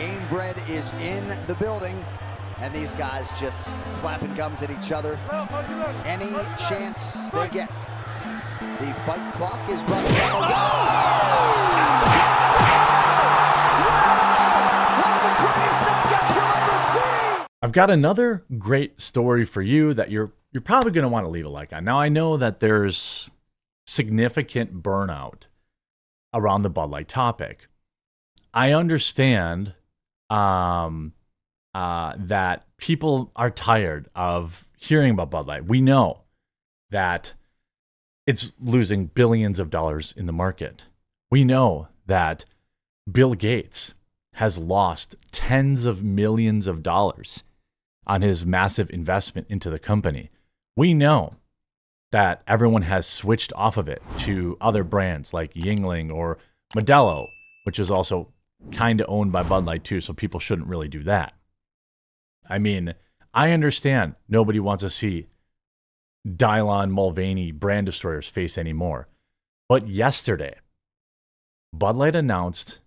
Game Bread is in the building, and these guys just flapping gums at each other any chance they get. The fight clock is brought to you. One of the greatest knockouts you'll ever see! I've got another great story for you that you're probably going to want to leave a like on. Now, I know that there's significant burnout around the Bud Light topic. I understand that people are tired of hearing about Bud Light. We know that it's losing billions of dollars in the market. We know that Bill Gates has lost tens of millions of dollars on his massive investment into the company. We know that everyone has switched off of it to other brands like Yingling or Modelo, which is also kind of owned by Bud Light too, so people shouldn't really do that. I mean, I understand nobody wants to see Dylan Mulvaney brand destroyers face anymore. But yesterday, Bud Light announced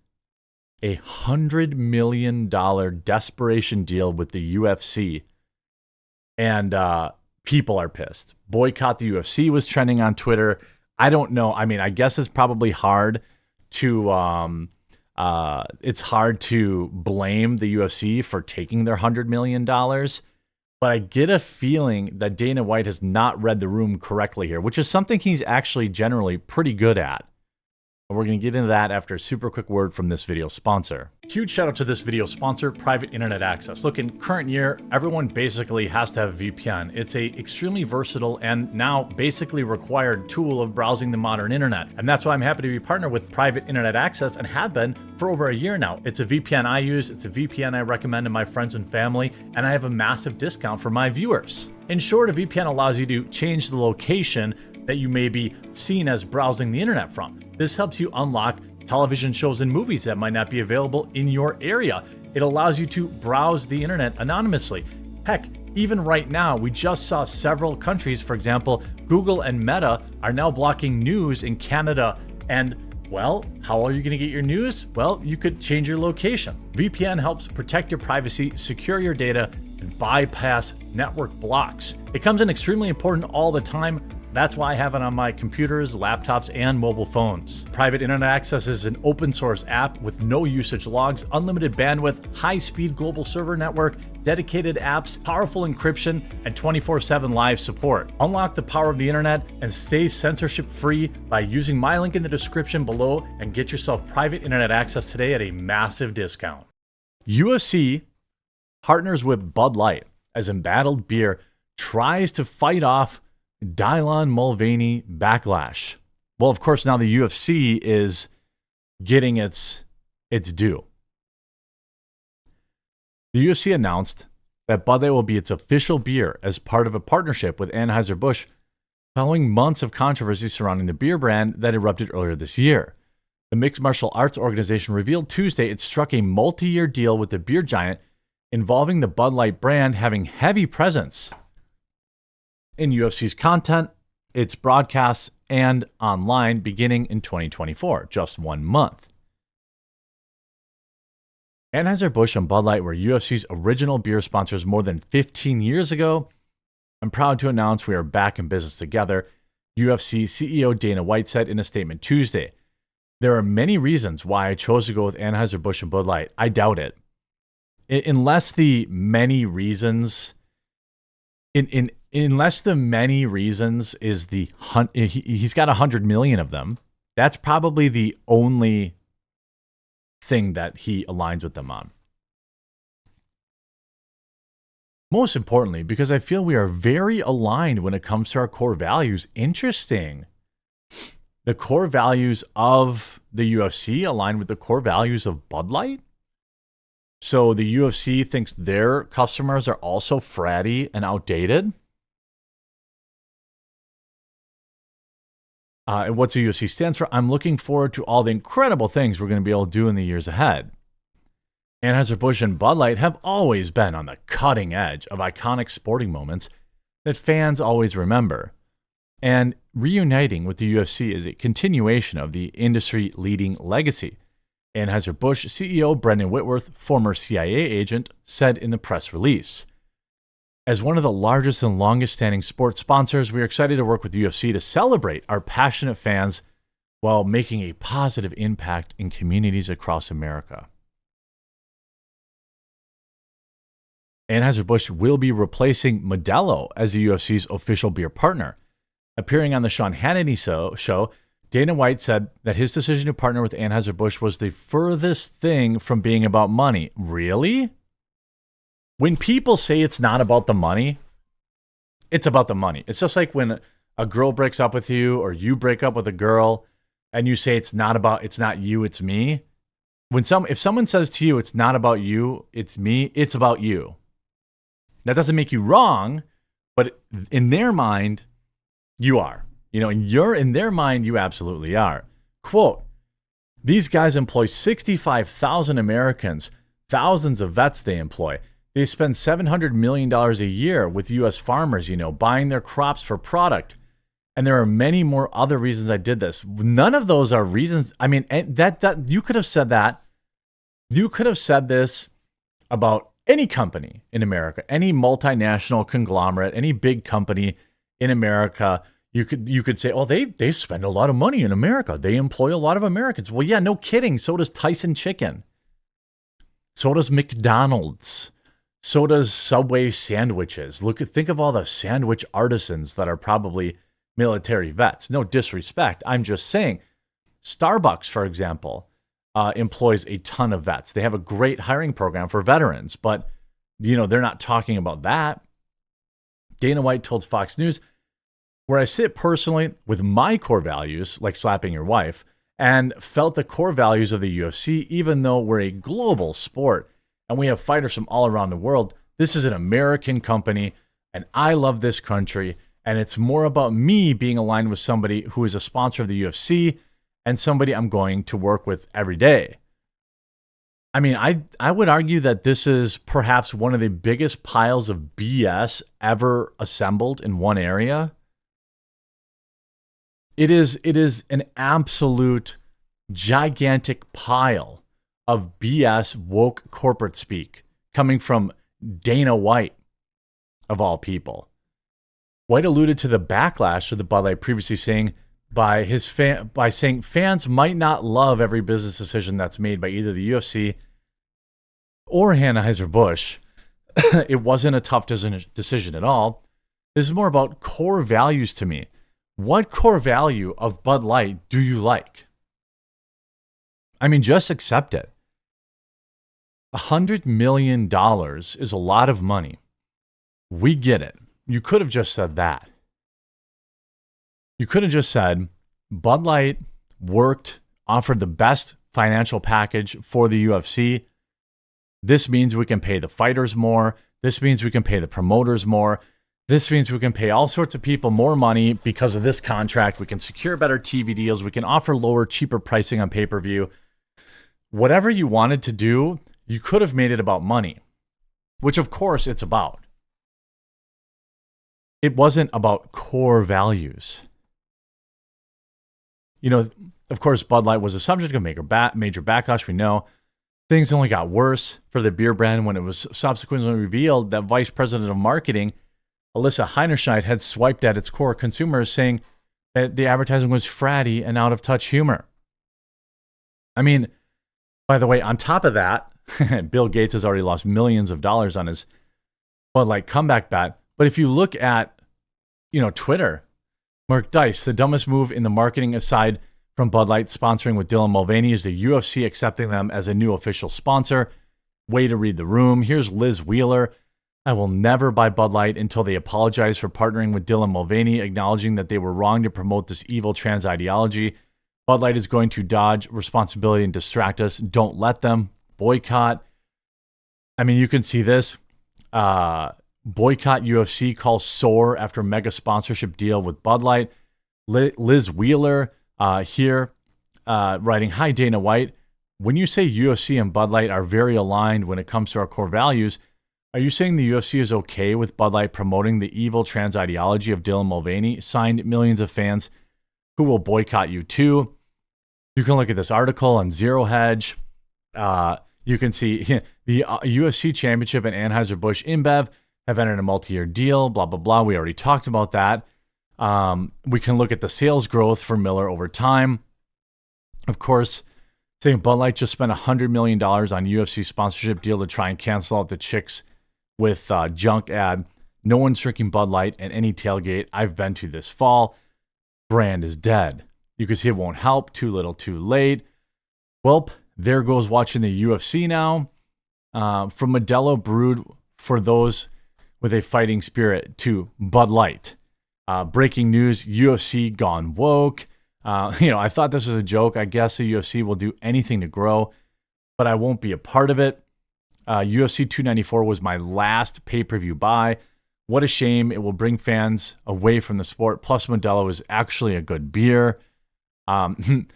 a $100 million desperation deal with the UFC, and people are pissed. Boycott the UFC was trending on Twitter. I don't know. I mean, I guess it's probably hard to blame the UFC for taking their $100 million. But I get a feeling that Dana White has not read the room correctly here, which is something he's actually generally pretty good at. And we're going to get into that after a super quick word from this video sponsor. Huge shout out to this video sponsor, Private Internet Access. Look, in current year, everyone basically has to have a VPN. It's a extremely versatile and now basically required tool of browsing the modern internet. And that's why I'm happy to be partnered with Private Internet Access and have been for over a year now. It's a VPN I use. It's a VPN I recommend to my friends and family, and I have a massive discount for my viewers. In short, a VPN allows you to change the location that you may be seen as browsing the internet from. This helps you unlock television shows and movies that might not be available in your area. It allows you to browse the internet anonymously. Heck, even right now, we just saw several countries, for example, Google and Meta are now blocking news in Canada. And well, how are you going to get your news? Well, you could change your location. VPN helps protect your privacy, secure your data, and bypass network blocks. It comes in extremely important all the time. That's why I have it on my computers, laptops, and mobile phones. Private Internet Access is an open source app with no usage logs, unlimited bandwidth, high-speed global server network, dedicated apps, powerful encryption, and 24/7 live support. Unlock the power of the internet and stay censorship-free by using my link in the description below and get yourself Private Internet Access today at a massive discount. UFC partners with Bud Light as Embattled Beer tries to fight off Dylan Mulvaney backlash. Well, of course, now the UFC is getting its due. The UFC announced that Bud Light will be its official beer as part of a partnership with Anheuser-Busch following months of controversy surrounding the beer brand that erupted earlier this year. The mixed martial arts organization revealed Tuesday it struck a multi-year deal with the beer giant involving the Bud Light brand having heavy presence in UFC's content, its broadcasts, and online beginning in 2024, just 1 month. Anheuser-Busch and Bud Light were UFC's original beer sponsors more than 15 years ago. I'm proud to announce we are back in business together, UFC CEO Dana White said in a statement Tuesday. There are many reasons why I chose to go with Anheuser-Busch and Bud Light. I doubt it. Unless the many reasons unless the many reasons is he's got 100 million of them, that's probably the only thing that he aligns with them on. Most importantly, because I feel we are very aligned when it comes to our core values. Interesting. The core values of the UFC align with the core values of Bud Light. So the UFC thinks their customers are also fratty and outdated. And what the UFC stands for, I'm looking forward to all the incredible things we're going to be able to do in the years ahead. Anheuser-Busch and Bud Light have always been on the cutting edge of iconic sporting moments that fans always remember. And reuniting with the UFC is a continuation of the industry-leading legacy. Anheuser-Busch CEO Brendan Whitworth, former CIA agent, said in the press release. As one of the largest and longest-standing sports sponsors, we are excited to work with the UFC to celebrate our passionate fans while making a positive impact in communities across America. Anheuser-Busch will be replacing Modelo as the UFC's official beer partner. Appearing on the Sean Hannity show, Dana White said that his decision to partner with Anheuser-Busch was the furthest thing from being about money. Really? When people say it's not about the money, it's about the money. It's just like when a girl breaks up with you or you break up with a girl and you say it's not you, it's me. If someone says to you, it's not about you, it's me, it's about you. That doesn't make you wrong, but in their mind, you are. In their mind, you absolutely are. Quote, these guys employ 65,000 Americans, thousands of vets they employ. They spend $700 million a year with U.S. farmers, buying their crops for product. And there are many more other reasons I did this. None of those are reasons. I mean, that you could have said that. You could have said this about any company in America, any multinational conglomerate, any big company in America. You could say, oh, they spend a lot of money in America. They employ a lot of Americans. Well, yeah, no kidding. So does Tyson Chicken. So does McDonald's. So does Subway sandwiches. Think of all the sandwich artisans that are probably military vets. No disrespect. I'm just saying. Starbucks, for example, employs a ton of vets. They have a great hiring program for veterans, but they're not talking about that. Dana White told Fox News, where I sit personally with my core values, like slapping your wife, and felt the core values of the UFC, even though we're a global sport and we have fighters from all around the world. This is an American company, and I love this country, and it's more about me being aligned with somebody who is a sponsor of the UFC and somebody I'm going to work with every day. I mean, I would argue that this is perhaps one of the biggest piles of BS ever assembled in one area. It is an absolute gigantic pile of BS woke corporate speak coming from Dana White, of all people. White alluded to the backlash of the Bud Light previously saying by saying fans might not love every business decision that's made by either the UFC or Anheuser-Busch. It wasn't a tough decision at all. This is more about core values to me. What core value of Bud Light do you like? I mean, just accept it. $100 million is a lot of money. We get it. You could have just said that. You could have just said, Bud Light worked, offered the best financial package for the UFC. This means we can pay the fighters more. This means we can pay the promoters more. This means we can pay all sorts of people more money because of this contract. We can secure better TV deals. We can offer lower, cheaper pricing on pay-per-view. Whatever you wanted to do, you could have made it about money, which of course it's about. It wasn't about core values. Of course, Bud Light was a subject of major backlash. We know things only got worse for the beer brand when it was subsequently revealed that Vice President of Marketing Alyssa Heinerscheid had swiped at its core consumers, saying that the advertising was fratty and out of touch humor. I mean, by the way, on top of that, Bill Gates has already lost millions of dollars on his Bud Light comeback bet. But if you look at, Twitter, Mark Dice, the dumbest move in the marketing aside from Bud Light sponsoring with Dylan Mulvaney is the UFC accepting them as a new official sponsor. Way to read the room. Here's Liz Wheeler. I will never buy Bud Light until they apologize for partnering with Dylan Mulvaney, acknowledging that they were wrong to promote this evil trans ideology. Bud Light is going to dodge responsibility and distract us. Don't let them. Boycott. I mean, you can see this. Boycott UFC calls sore after mega sponsorship deal with Bud Light. Liz Wheeler here writing, hi, Dana White. When you say UFC and Bud Light are very aligned when it comes to our core values, are you saying the UFC is okay with Bud Light promoting the evil trans ideology of Dylan Mulvaney? Signed, millions of fans who will boycott you too. You can look at this article on Zero Hedge. You can see the UFC Championship and Anheuser-Busch InBev have entered a multi-year deal, blah, blah, blah. We already talked about that. We can look at the sales growth for Miller over time. Of course, saying Bud Light just spent $100 million on UFC sponsorship deal to try and cancel out the chicks with junk ad. No one's drinking Bud Light at any tailgate I've been to this fall. Brand is dead. You can see it won't help. Too little, too late. Welp, there goes watching the UFC now. From Modelo brewed for those with a fighting spirit to Bud Light. Breaking news, UFC gone woke. I thought this was a joke. I guess the UFC will do anything to grow, but I won't be a part of it. UFC 294 was my last pay-per-view buy. What a shame. It will bring fans away from the sport. Plus, Modelo is actually a good beer. When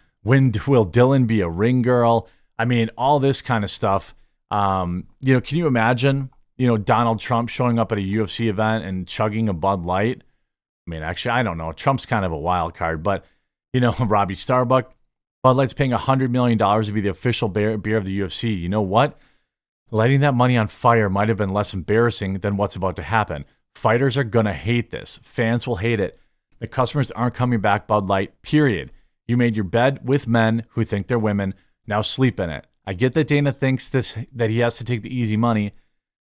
will Dylan be a ring girl? I mean, all this kind of stuff. Can you imagine, Donald Trump showing up at a UFC event and chugging a Bud Light? I mean, actually, I don't know. Trump's kind of a wild card, but, Robbie Starbuck, Bud Light's paying $100 million to be the official beer of the UFC. You know what? Lighting that money on fire might have been less embarrassing than what's about to happen. Fighters are going to hate this. Fans will hate it. The customers aren't coming back, Bud Light, period. You made your bed with men who think they're women. Now sleep in it. I get that Dana thinks that he has to take the easy money,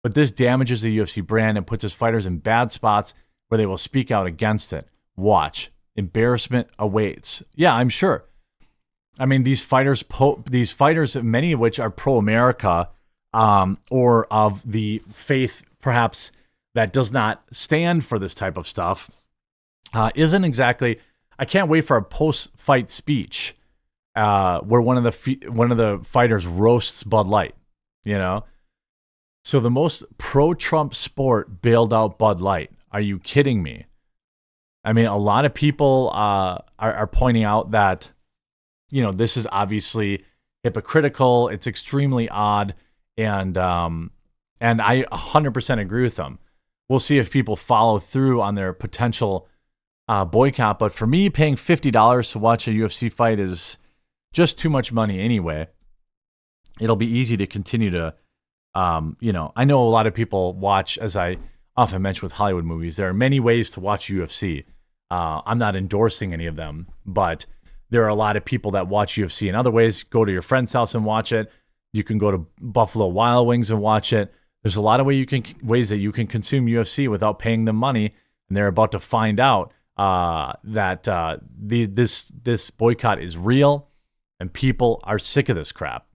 but this damages the UFC brand and puts his fighters in bad spots where they will speak out against it. Watch. Embarrassment awaits. Yeah, I'm sure. I mean, these fighters, many of which are pro-America, or of the faith, perhaps, that does not stand for this type of stuff, isn't exactly. I can't wait for a post-fight speech where one of the fighters roasts Bud Light. So the most pro-Trump sport bailed out Bud Light. Are you kidding me? I mean, a lot of people are pointing out that this is obviously hypocritical. It's extremely odd, and I 100% agree with them. We'll see if people follow through on their potential boycott. But for me, paying $50 to watch a UFC fight is just too much money anyway. It'll be easy to continue to, I know a lot of people watch, as I often mention with Hollywood movies, there are many ways to watch UFC. I'm not endorsing any of them, but there are a lot of people that watch UFC in other ways. Go to your friend's house and watch it. You can go to Buffalo Wild Wings and watch it. There's a lot of ways that you can consume UFC without paying them money, and they're about to find out that this boycott is real, and people are sick of this crap.